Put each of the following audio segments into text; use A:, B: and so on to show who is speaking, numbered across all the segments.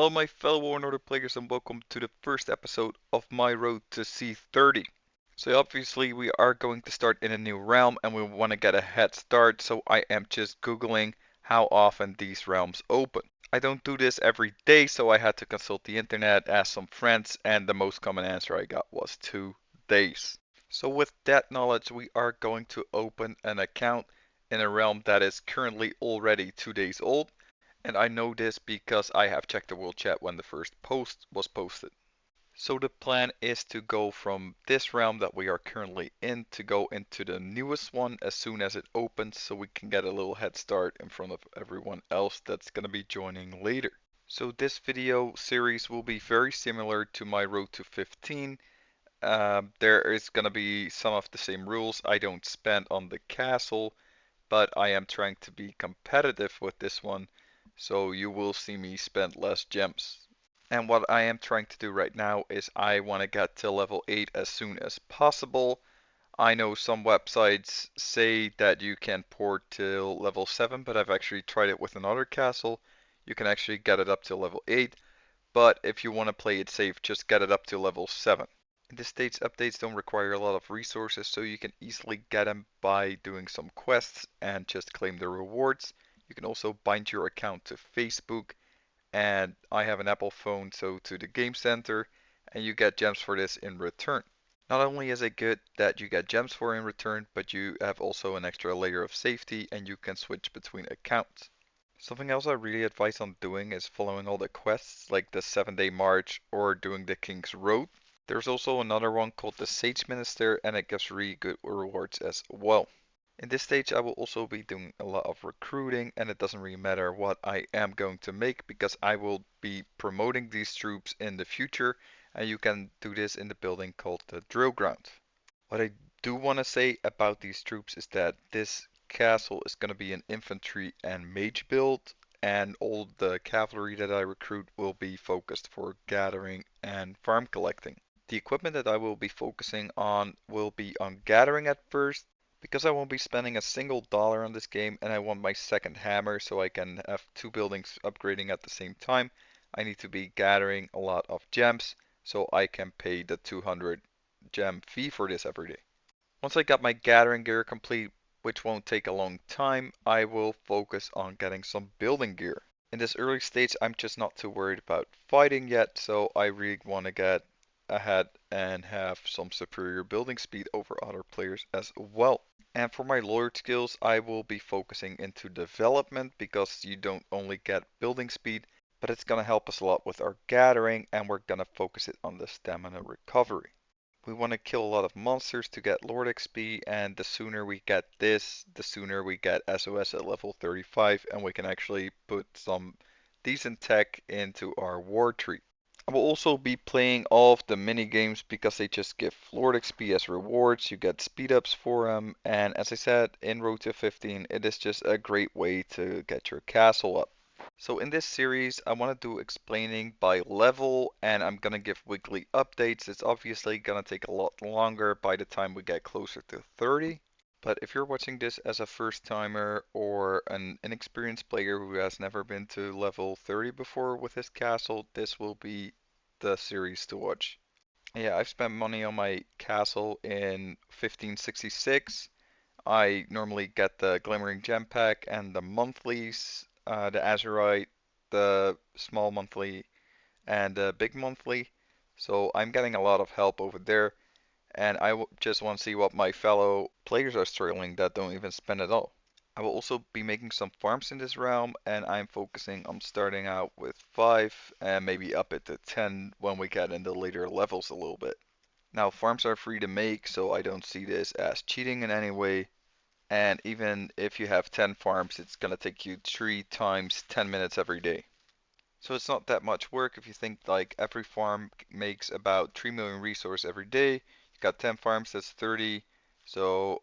A: Hello my fellow War and Order players and welcome to the first episode of my road to C30. So obviously we are going to start in a new realm and we want to get a head start, so I am just googling how often these realms open. I don't do this every day, so I had to consult the internet, ask some friends, and the most common answer I got was 2 days. So with that knowledge we are going to open an account in a realm that is currently already 2 days old. And I know this because I have checked the world chat when the first post was posted. So the plan is to go from this realm that we are currently in to go into the newest one as soon as it opens so we can get a little head start in front of everyone else that's going to be joining later. So this video series will be very similar to my road to 15. There is going to be some of the same rules. I don't spend on the castle, but I am trying to be competitive with this one, so you will see me spend less gems. And what I am trying to do right now is I want to get to level 8 as soon as possible. I know some websites say that you can port till level 7, but I've actually tried it with another castle. You can actually get it up to level 8, but if you want to play it safe, just get it up to level 7. In this stage, updates don't require a lot of resources, so you can easily get them by doing some quests and just claim the rewards. You can also bind your account to Facebook, and I have an Apple phone, so to the Game Center, and you get gems for this in return. Not only is it good that you get gems for in return, but you have also an extra layer of safety and you can switch between accounts. Something else I really advise on doing is following all the quests like the 7-day march or doing the King's Road. There's also another one called the Sage Minister and it gives really good rewards as well. In this stage I will also be doing a lot of recruiting and it doesn't really matter what I am going to make because I will be promoting these troops in the future and you can do this in the building called the Drill Ground. What I do want to say about these troops is that this castle is going to be an infantry and mage build, and all the cavalry that I recruit will be focused for gathering and farm collecting. The equipment that I will be focusing on will be on gathering at first, because I won't be spending a single dollar on this game and I want my second hammer so I can have 2 buildings upgrading at the same time. I need to be gathering a lot of gems so I can pay the 200 gem fee for this every day. Once I got my gathering gear complete, which won't take a long time, I will focus on getting some building gear. In this early stage, I'm just not too worried about fighting yet, so I really want to get ahead and have some superior building speed over other players as well. And for my lord skills, I will be focusing into development because you don't only get building speed, but it's going to help us a lot with our gathering and we're going to focus it on the stamina recovery. We want to kill a lot of monsters to get Lord XP, and the sooner we get this, the sooner we get SOS at level 35, and we can actually put some decent tech into our war tree. I will also be playing all of the mini games because they just give Lord XP as rewards, you get speed ups for them, and as I said, in Road to 15, it is just a great way to get your castle up. So in this series, I want to do explaining by level and I'm going to give weekly updates. It's obviously going to take a lot longer by the time we get closer to 30. But if you're watching this as a first timer or an inexperienced player who has never been to level 30 before with his castle, this will be the series to watch. Yeah, I've spent money on my castle in 1566. I normally get the Glimmering Gem Pack and the monthlies, the Azurite, the small monthly, and the big monthly. So I'm getting a lot of help over there, and just want to see what my fellow players are struggling that don't even spend it all. I will also be making some farms in this realm, and I'm focusing on starting out with 5 and maybe up it to 10 when we get into later levels a little bit. Now, farms are free to make, so I don't see this as cheating in any way. And even if you have 10 farms, it's going to take you 3 times 10 minutes every day. So it's not that much work if you think like every farm makes about 3 million resource every day. You got 10 farms, that's 30. So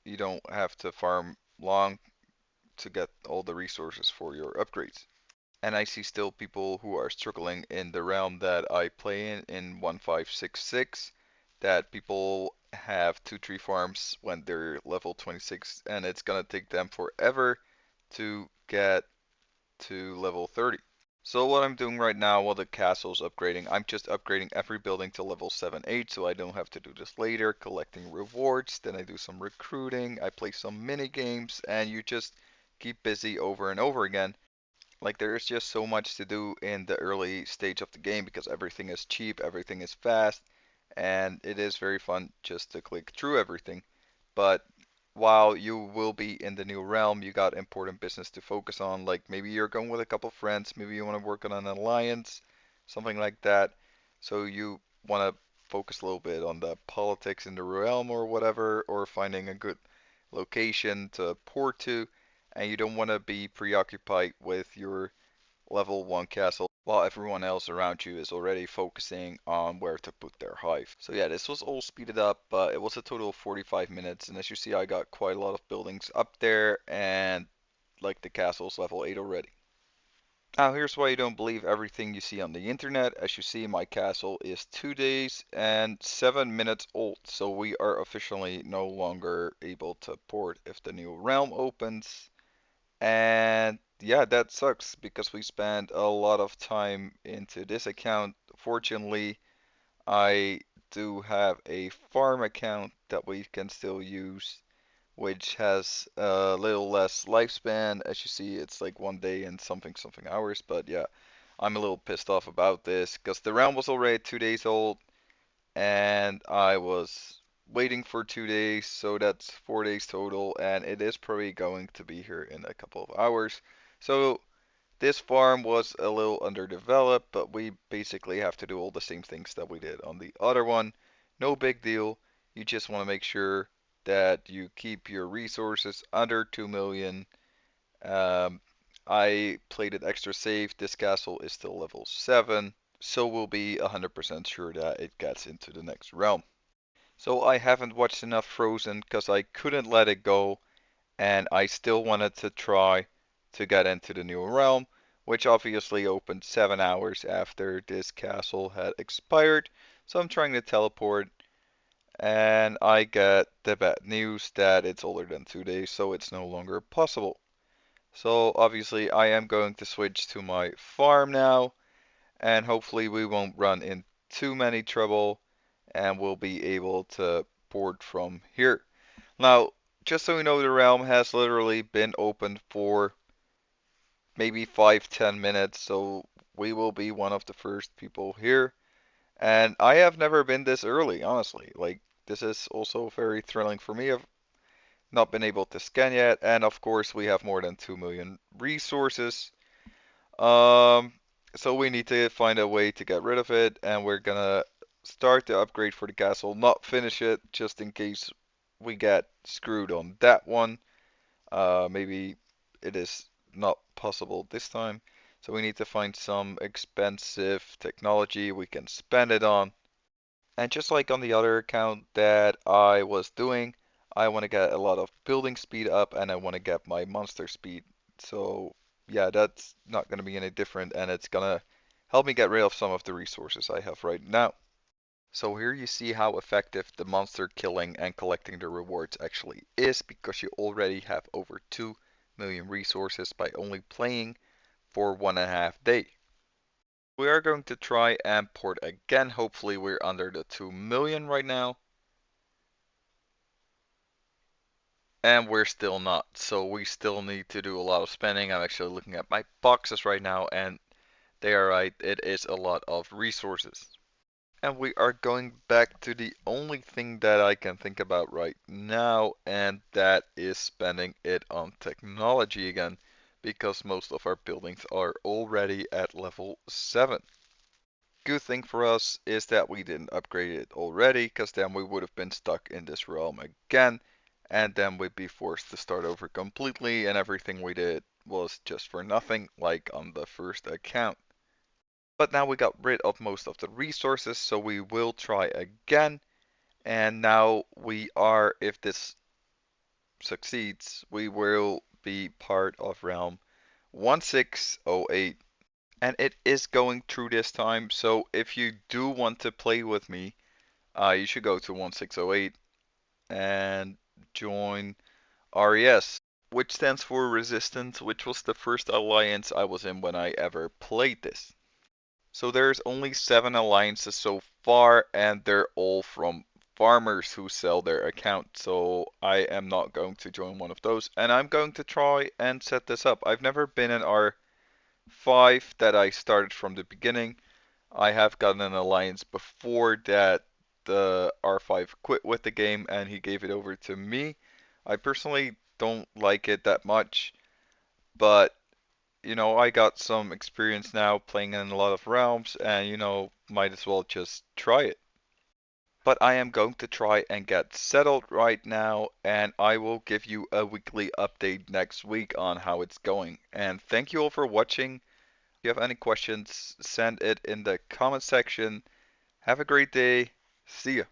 A: you don't have to farm long to get all the resources for your upgrades. And I see still people who are struggling in the realm that I play in 1566, that people have 2-3 farms when they're level 26 and it's gonna take them forever to get to level 30. So what I'm doing right now while the castle's upgrading, I'm just upgrading every building to level 7, 8, so I don't have to do this later, collecting rewards, then I do some recruiting, I play some mini games, and you just keep busy over and over again. Like there is just so much to do in the early stage of the game because everything is cheap, everything is fast, and it is very fun just to click through everything. But while you will be in the new realm, you got important business to focus on. Like maybe you're going with a couple friends, maybe you want to work on an alliance, something like that. So you want to focus a little bit on the politics in the realm or whatever, or finding a good location to port to, and you don't want to be preoccupied with your level 1 castle while everyone else around you is already focusing on where to put their hive. So yeah, this was all speeded up, but it was a total of 45 minutes, and as you see, I got quite a lot of buildings up there, and like the castle's level 8 already. Now here's why you don't believe everything you see on the internet. As you see, my castle is 2 days and 7 minutes old, so we are officially no longer able to port if the new realm opens. And yeah, that sucks because we spent a lot of time into this account. Fortunately, I do have a farm account that we can still use, which has a little less lifespan. As you see, it's like 1 day and something something hours. But yeah, I'm a little pissed off about this because the realm was already 2 days old and I was waiting for 2 days, so that's 4 days total, and it is probably going to be here in a couple of hours. So this farm was a little underdeveloped, but we basically have to do all the same things that we did on the other one. No big deal. You just want to make sure that you keep your resources under 2 million. Um, I played it extra safe. This castle is still level 7, so we'll be 100% sure that it gets into the next realm. So I haven't watched enough Frozen because I couldn't let it go, and I still wanted to try to get into the new realm, which obviously opened 7 hours after this castle had expired. So I'm trying to teleport, and I get the bad news that it's older than 2 days, so it's no longer possible. So obviously I am going to switch to my farm now, and hopefully we won't run in too many trouble, and we'll be able to port from here. Now, just so you know, the realm has literally been open for maybe 5-10 minutes, so we will be one of the first people here. And I have never been this early, honestly. Like, this is also very thrilling for me. I've not been able to scan yet, and of course, we have more than 2 million resources. Um, so we need to find a way to get rid of it, and we're gonna start the upgrade for the castle, not finish it, just in case we get screwed on that one. Maybe it is not possible this time. So we need to find some expensive technology we can spend it on. And just like on the other account that I was doing, I want to get a lot of building speed up and I want to get my monster speed. So yeah, that's not going to be any different and it's going to help me get rid of some of the resources I have right now. So here you see how effective the monster killing and collecting the rewards actually is because you already have over 2 million resources by only playing for 1.5 days. We are going to try and port again. Hopefully we're under the 2 million right now. And we're still not. So we still need to do a lot of spending. I'm actually looking at my boxes right now and they are right. It is a lot of resources. And we are going back to the only thing that I can think about right now, and that is spending it on technology again, because most of our buildings are already at level 7. Good thing for us is that we didn't upgrade it already, because then we would have been stuck in this realm again, and then we'd be forced to start over completely, and everything we did was just for nothing, like on the first account. But now we got rid of most of the resources, so we will try again. And now we are, if this succeeds, we will be part of realm 1608. And it is going through this time, so if you do want to play with me, you should go to 1608 and join RES. which stands for Resistance, which was the first alliance I was in when I ever played this. So there's only 7 alliances so far, and they're all from farmers who sell their account. So I am not going to join one of those, and I'm going to try and set this up. I've never been in R5 that I started from the beginning. I have gotten an alliance before that the R5 quit with the game and he gave it over to me. I personally don't like it that much, but I got some experience now playing in a lot of realms and might as well just try it. But I am going to try and get settled right now, and I will give you a weekly update next week on how it's going. And thank you all for watching. If you have any questions, send it in the comment section. Have a great day. See ya.